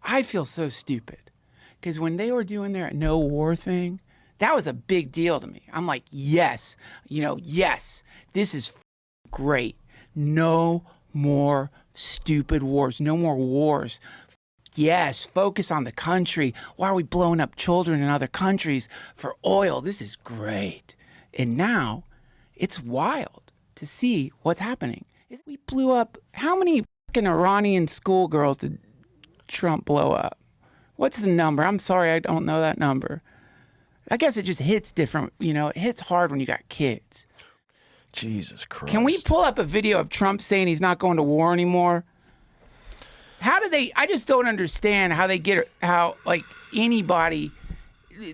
I feel so stupid because when they were doing their no war thing, that was a big deal to me. I'm like, yes, yes, this is great. No more stupid wars. No more wars. Yes, focus on the country. Why are we blowing up children in other countries for oil? This is great. And now it's wild to see what's happening. We blew up, how many fucking Iranian schoolgirls did Trump blow up? What's the number? I'm sorry, I don't know that number. I guess it just hits different. It hits hard when you got kids. Jesus Christ. Can we pull up a video of Trump saying he's not going to war anymore? How do they, I just don't understand how they get, anybody,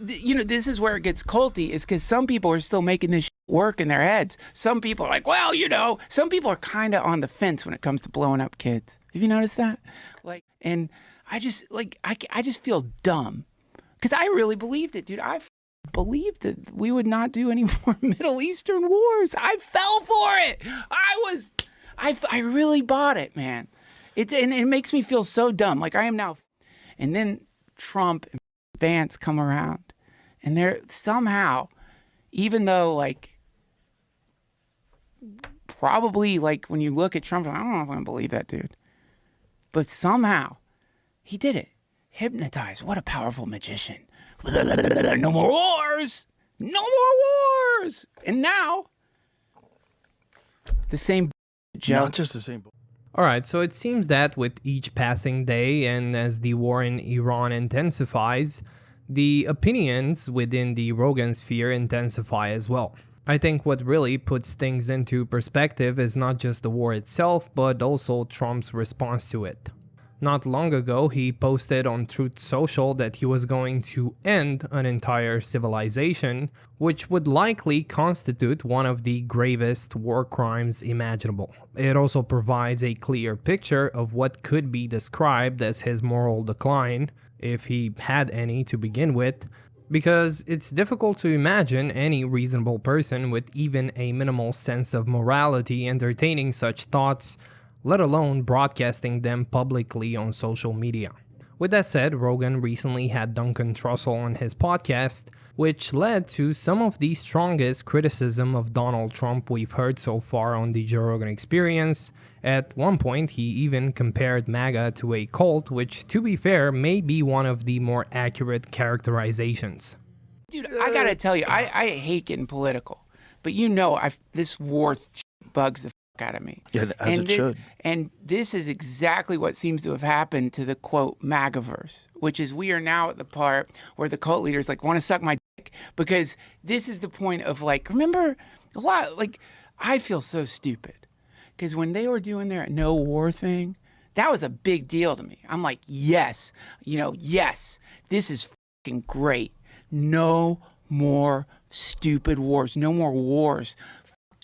this is where it gets culty, is because some people are still making this work in their heads. Some people are like, some people are kind of on the fence when it comes to blowing up kids. Have you noticed that? And I just feel dumb because I really believed it, dude. I believed that we would not do any more Middle Eastern wars. I fell for it. I really bought it, man. And it makes me feel so dumb. Like I am now. And then Trump and Vance come around and they're somehow, even though probably when you look at Trump, I don't know if I'm going to believe that dude. But somehow he did it. Hypnotized. What a powerful magician. No more wars. No more wars. And now the same Joe. Not just the same. Alright, so it seems that with each passing day and as the war in Iran intensifies, the opinions within the Rogan sphere intensify as well. I think what really puts things into perspective is not just the war itself, but also Trump's response to it. Not long ago, he posted on Truth Social that he was going to end an entire civilization, which would likely constitute one of the gravest war crimes imaginable. It also provides a clear picture of what could be described as his moral decline, if he had any to begin with, because it's difficult to imagine any reasonable person with even a minimal sense of morality entertaining such thoughts, let alone broadcasting them publicly on social media. With that said, Rogan recently had Duncan Trussell on his podcast, which led to some of the strongest criticism of Donald Trump we've heard so far on the Joe Rogan Experience. At one point, he even compared MAGA to a cult, which, to be fair, may be one of the more accurate characterizations. Dude, I gotta tell you, I hate getting political, but this war bugs the out of me. Yeah, as it should. And this is exactly what seems to have happened to the quote MAGAverse, which is we are now at the part where the cult leaders want to suck my dick, because this is the point of remember a lot, I feel so stupid because when they were doing their no war thing, that was a big deal to me. I'm like, yes, yes, this is fucking great. No more stupid wars. No more wars.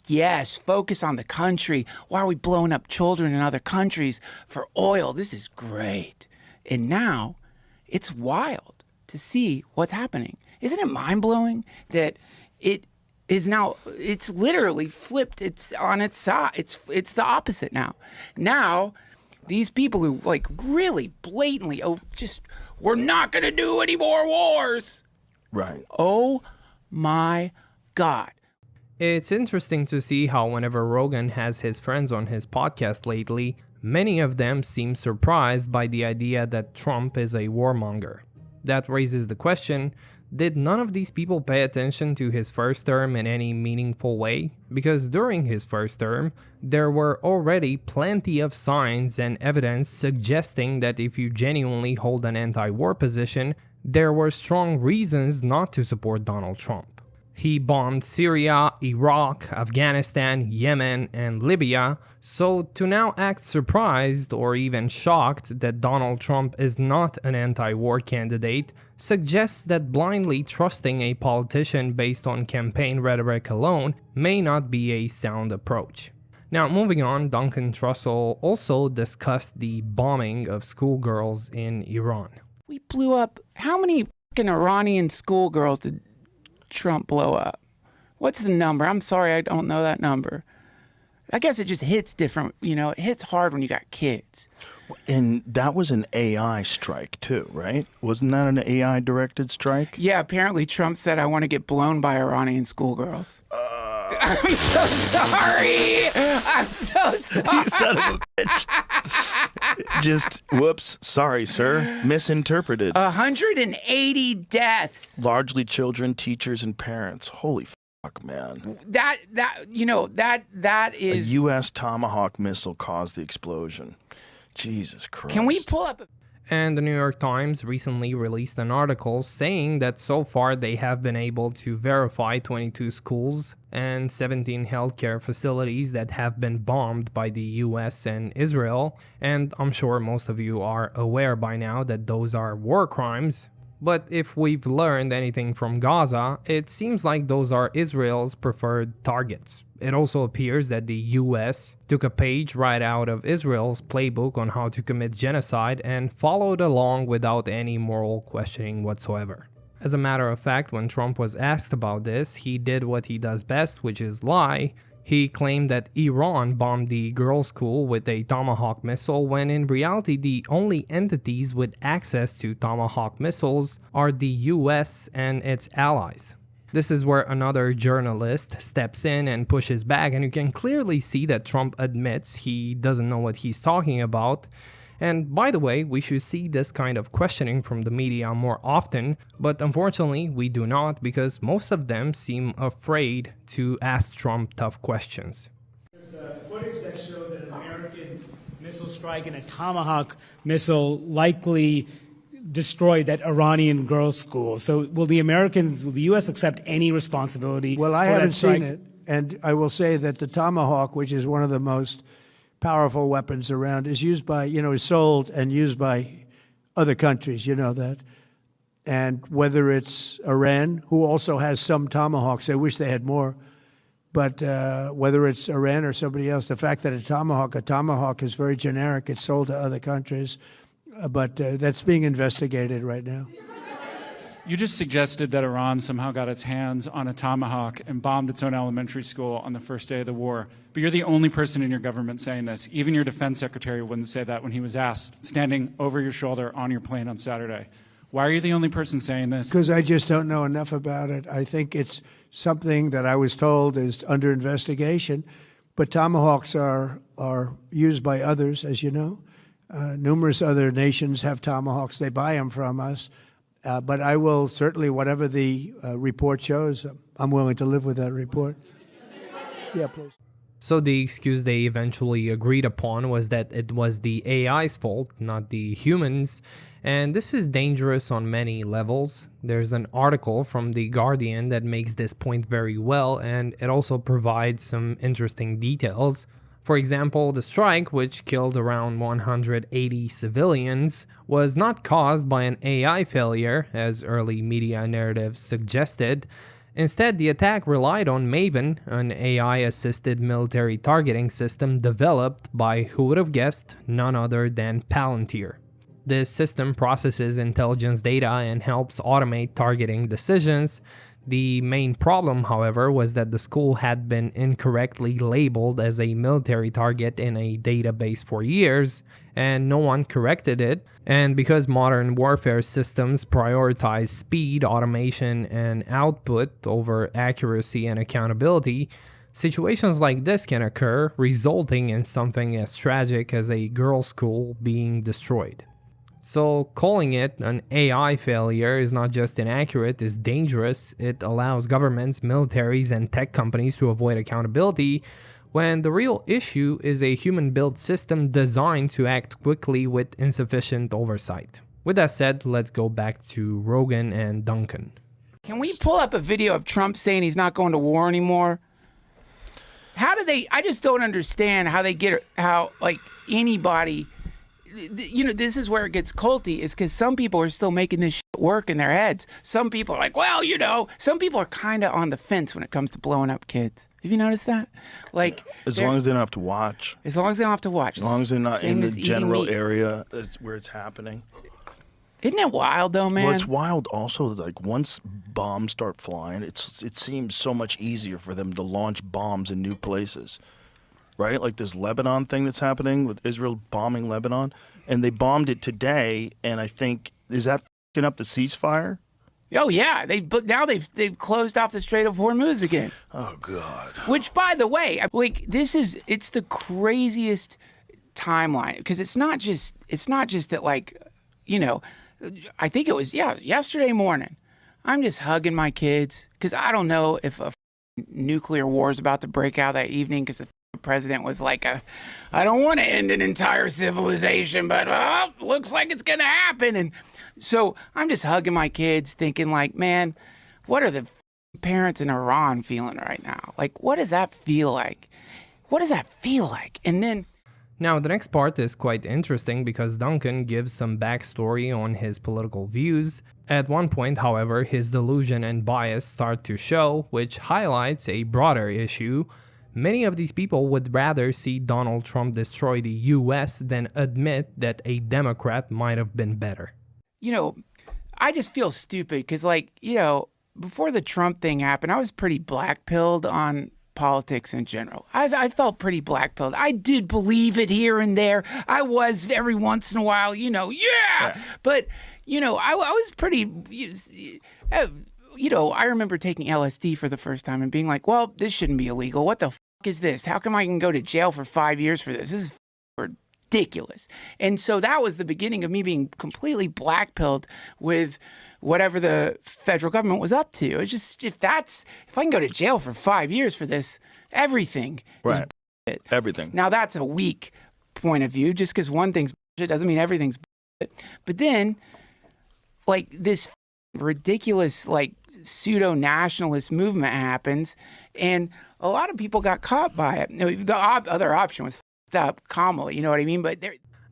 Yes, focus on the country. Why are we blowing up children in other countries for oil? This is great. And now it's wild to see what's happening. Isn't it mind-blowing that it's literally flipped. It's on its side. It's the opposite now. Now, these people who really blatantly, we're not going to do any more wars. Right. Oh my God. It's interesting to see how whenever Rogan has his friends on his podcast lately, many of them seem surprised by the idea that Trump is a warmonger. That raises the question, did none of these people pay attention to his first term in any meaningful way? Because during his first term, there were already plenty of signs and evidence suggesting that if you genuinely hold an anti-war position, there were strong reasons not to support Donald Trump. He bombed Syria, Iraq, Afghanistan, Yemen, and Libya, so to now act surprised or even shocked that Donald Trump is not an anti-war candidate suggests that blindly trusting a politician based on campaign rhetoric alone may not be a sound approach. Now, moving on, Duncan Trussell also discussed the bombing of schoolgirls in Iran. We blew up, how many fucking Iranian schoolgirls did Trump blow up? What's the number? I'm sorry, I don't know that number. I guess it just hits different, it hits hard when you got kids. And that was an AI strike too, right? Wasn't that an AI directed strike? Yeah, apparently Trump said, I want to get blown by Iranian schoolgirls. I'm so sorry. I'm so sorry. You son of a bitch. Just, whoops, sorry, sir. Misinterpreted. 180 deaths. Largely children, teachers, and parents. Holy fuck, man. That is. A U.S. Tomahawk missile caused the explosion. Jesus Christ. Can we pull up? And the New York Times recently released an article saying that so far they have been able to verify 22 schools and 17 healthcare facilities that have been bombed by the US and Israel. And I'm sure most of you are aware by now that those are war crimes. But if we've learned anything from Gaza, it seems like those are Israel's preferred targets. It also appears that the US took a page right out of Israel's playbook on how to commit genocide and followed along without any moral questioning whatsoever. As a matter of fact, when Trump was asked about this, he did what he does best, which is lie. He claimed that Iran bombed the girls' school with a Tomahawk missile, when in reality the only entities with access to Tomahawk missiles are the US and its allies. This is where another journalist steps in and pushes back, and you can clearly see that Trump admits he doesn't know what he's talking about. And by the way, we should see this kind of questioning from the media more often, but unfortunately we do not, because most of them seem afraid to ask Trump tough questions. There's footage that shows that an American missile strike and a Tomahawk missile likely destroyed that Iranian girls' school. So will the U.S. accept any responsibility? Well, I for haven't that strike? seen it, and I will say that the Tomahawk, which is one of the most powerful weapons around, is used by, is sold and used by other countries, you know that. And whether it's Iran, who also has some Tomahawks, I wish they had more, but whether it's Iran or somebody else, the fact that a Tomahawk is very generic, it's sold to other countries, but that's being investigated right now. You just suggested that Iran somehow got its hands on a Tomahawk and bombed its own elementary school on the first day of the war. But you're the only person in your government saying this. Even your defense secretary wouldn't say that when he was asked, standing over your shoulder on your plane on Saturday. Why are you the only person saying this? Because I just don't know enough about it. I think it's something that I was told is under investigation. But Tomahawks are used by others, as you know. Numerous other nations have Tomahawks. They buy them from us. But I will certainly, whatever the report shows, I'm willing to live with that report. Yeah, please. So the excuse they eventually agreed upon was that it was the AI's fault, not the humans. And this is dangerous on many levels. There's an article from The Guardian that makes this point very well, and it also provides some interesting details. For example, the strike, which killed around 180 civilians, was not caused by an AI failure, as early media narratives suggested. Instead, the attack relied on Maven, an AI-assisted military targeting system developed by, who would have guessed, none other than Palantir. This system processes intelligence data and helps automate targeting decisions. The main problem, however, was that the school had been incorrectly labeled as a military target in a database for years, and no one corrected it. And because modern warfare systems prioritize speed, automation, and output over accuracy and accountability, situations like this can occur, resulting in something as tragic as a girls' school being destroyed. So calling it an AI failure is not just inaccurate, it's dangerous. It allows governments, militaries, and tech companies to avoid accountability when the real issue is a human-built system designed to act quickly with insufficient oversight. With that said, let's go back to Rogan and Duncan. Can we pull up a video of Trump saying he's not going to war anymore? How do they, I just don't understand how they get, how like anybody, this is where it gets culty, is because some people are still making this shit work in their heads. Some people are like, well, some people are kind of on the fence when it comes to blowing up kids. Have you noticed that? Like, as long as they don't have to watch. As long as they don't have to watch. As long as they're not Same in the as eating general meat. area where it's happening. Isn't it wild though, man? Well, it's wild also, like once bombs start flying, it seems so much easier for them to launch bombs in new places. Right? Like this Lebanon thing that's happening with Israel bombing Lebanon. and they bombed it today. And I think, is that f***ing up the ceasefire? Oh yeah, but now they've closed off the Strait of Hormuz again. Oh God. Which, by the way, like it's the craziest timeline, because it's not just that, like, you know, I think it was yesterday morning. I'm just hugging my kids because I don't know if a nuclear war is about to break out that evening, because the president was like, I don't want to end an entire civilization, but looks like it's gonna happen. And so I'm just hugging my kids thinking, like, man, what are the parents in Iran feeling right now? Like, what does that feel like? What does that feel like? And then Now, the next part is quite interesting because Duncan gives some backstory on his political views. At one point, however, his delusion and bias start to show, which highlights a broader issue. Many of these people would rather see Donald Trump destroy the US than admit that a Democrat might have been better. you know, I just feel stupid because, like, you know, before the Trump thing happened, I was pretty black-pilled on politics in general. I felt pretty black-pilled. I did believe it here and there. I was every once in a while, you know, yeah. But, you know, I was pretty, you know, I remember taking LSD for the first time and being like, well, this shouldn't be illegal. What the f*** is this? How come I can go to jail for 5 years for this? This is ridiculous. And so that was the beginning of me being completely black-pilled with whatever the federal government was up to. It's just, if I can go to jail for 5 years for this, everything is bullshit. Everything. Now that's a weak point of view. Just because one thing's bullshit doesn't mean everything's bullshit. But then, like, this ridiculous, like, pseudo-nationalist movement happens, and a lot of people got caught by it. The other option was up Kamala, you know what I mean? But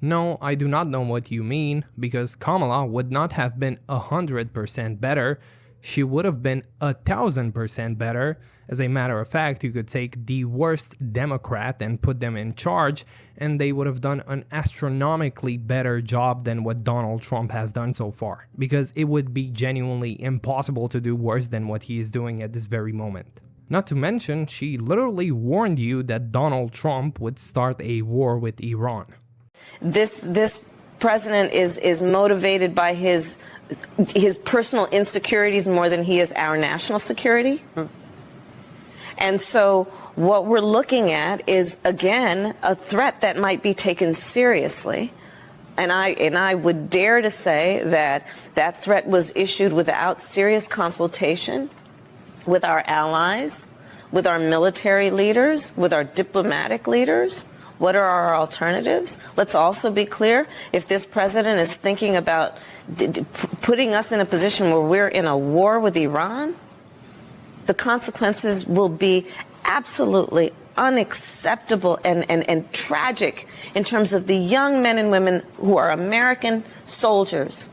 No, I do not know what you mean, because Kamala would not have been 100% better. She would have been 1,000% better. As a matter of fact, you could take the worst Democrat and put them in charge, and they would have done an astronomically better job than what Donald Trump has done so far, because it would be genuinely impossible to do worse than what he is doing at this very moment. Not to mention, she literally warned you that Donald Trump would start a war with Iran. This president is motivated by his personal insecurities more than he is our national security. And so what we're looking at is, again, a threat that might be taken seriously. And I would dare to say that that threat was issued without serious consultation with our allies, with our military leaders, with our diplomatic leaders. What are our alternatives? Let's also be clear, if this president is thinking about putting us in a position where we're in a war with Iran, the consequences will be absolutely unacceptable and tragic in terms of the young men and women who are American soldiers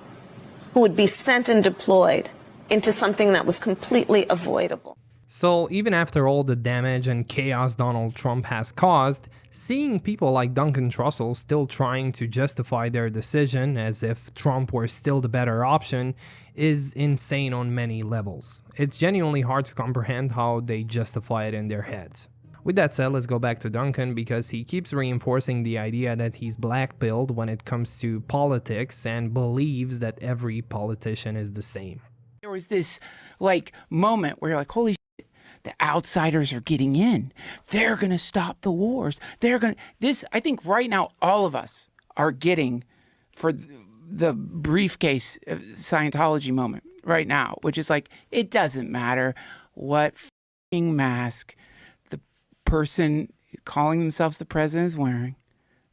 who would be sent and deployed into something that was completely avoidable. So even after all the damage and chaos Donald Trump has caused, seeing people like Duncan Trussell still trying to justify their decision as if Trump were still the better option is insane on many levels. It's genuinely hard to comprehend how they justify it in their heads. With that said, let's go back to Duncan, because he keeps reinforcing the idea that he's black-pilled when it comes to politics and believes that every politician is the same. there was this, like, moment where you're like, holy shit, the outsiders are getting in. They're going to stop the wars. I think right now, all of us are getting for the briefcase Scientology moment right now, which is like, it doesn't matter what f***ing mask the person calling themselves the president is wearing.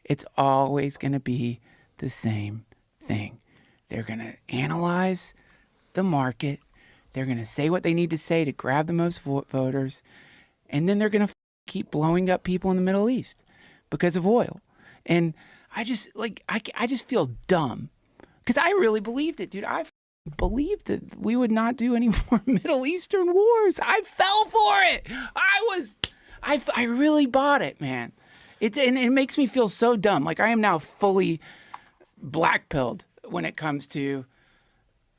It's always going to be the same thing. They're going to analyze the market. They're going to say what they need to say to grab the most voters. And then they're going to keep blowing up people in the Middle East because of oil. And I just feel dumb because I really believed it, dude. I believed that we would not do any more Middle Eastern wars. I fell for it. I really bought it, man. And it makes me feel so dumb. Like, I am now fully black-pilled when it comes to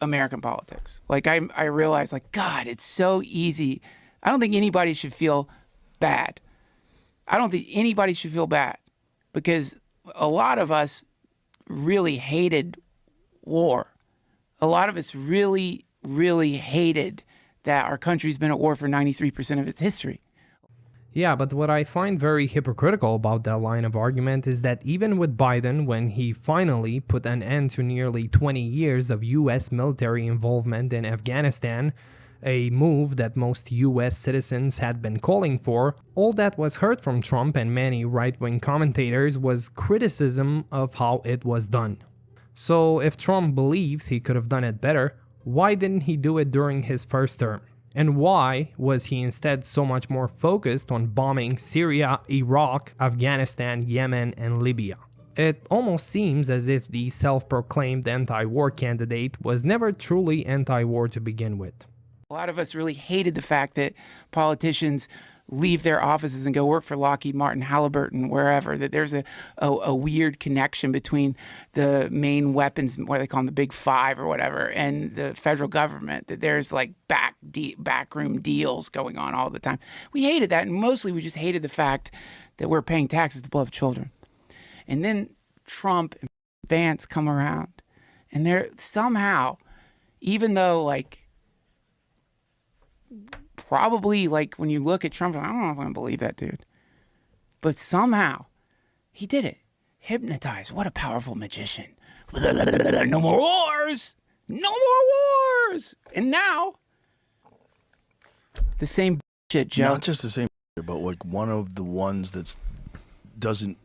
American politics. Like, I realize, like, God, it's so easy. I don't think anybody should feel bad. I don't think anybody should feel bad because a lot of us really hated war. A lot of us really, really hated that our country's been at war for 93% of its history. Yeah, but what I find very hypocritical about that line of argument is that even with Biden, when he finally put an end to nearly 20 years of US military involvement in Afghanistan, a move that most US citizens had been calling for, all that was heard from Trump and many right-wing commentators was criticism of how it was done. So if Trump believes he could have done it better, why didn't he do it during his first term? And why was he instead so much more focused on bombing Syria, Iraq, Afghanistan, Yemen, and Libya? It almost seems as if the self-proclaimed anti-war candidate was never truly anti-war to begin with. A lot of us really hated the fact that politicians leave their offices and go work for Lockheed Martin, Halliburton, wherever, that there's a weird connection between the main weapons, what they call them, the big five or whatever, and the federal government, that there's like backroom deals going on all the time. We hated that, and mostly we just hated the fact that we're paying taxes to blow up children. And then Trump and Vance come around, and they're somehow, even though like, probably like when you look at Trump, I don't know if I can believe that dude. But somehow he did it. Hypnotized. What a powerful magician. No more wars. No more wars. And now the same shit, Joe. Not just the same, but like one of the ones that's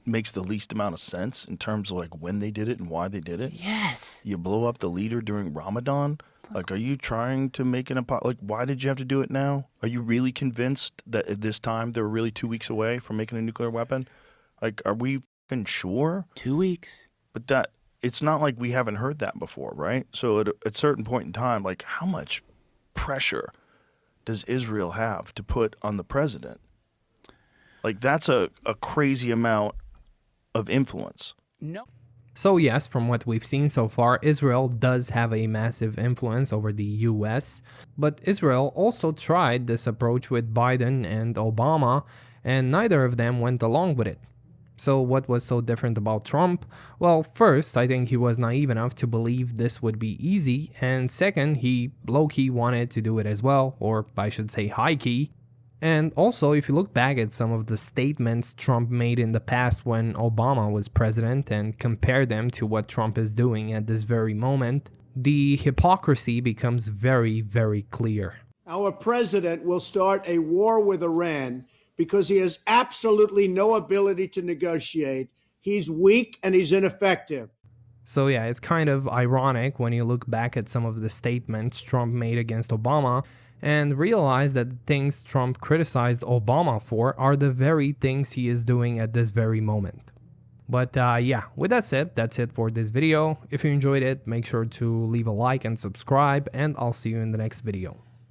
makes the least amount of sense in terms of like when they did it and why they did it. Yes. You blow up the leader during Ramadan. Like, are you trying to make an apology? Like, why did you have to do it now? Are you really convinced that at this time they were really 2 weeks away from making a nuclear weapon? Like, are we fucking sure? 2 weeks. But it's not like we haven't heard that before, right? So at a certain point in time, like, how much pressure does Israel have to put on the president? Like, that's a crazy amount of influence. No. So yes, from what we've seen so far, Israel does have a massive influence over the US, but Israel also tried this approach with Biden and Obama, and neither of them went along with it. So what was so different about Trump? Well, first, I think he was naive enough to believe this would be easy, and second, he low-key wanted to do it as well, or I should say high-key. And also, if you look back at some of the statements Trump made in the past when Obama was president and compare them to what Trump is doing at this very moment, the hypocrisy becomes very, very clear. Our president will start a war with Iran because he has absolutely no ability to negotiate. He's weak and he's ineffective. So yeah, it's kind of ironic when you look back at some of the statements Trump made against Obama and realize that the things Trump criticized Obama for are the very things he is doing at this very moment. But yeah, with that said, that's it for this video. If you enjoyed it, make sure to leave a like and subscribe, and I'll see you in the next video.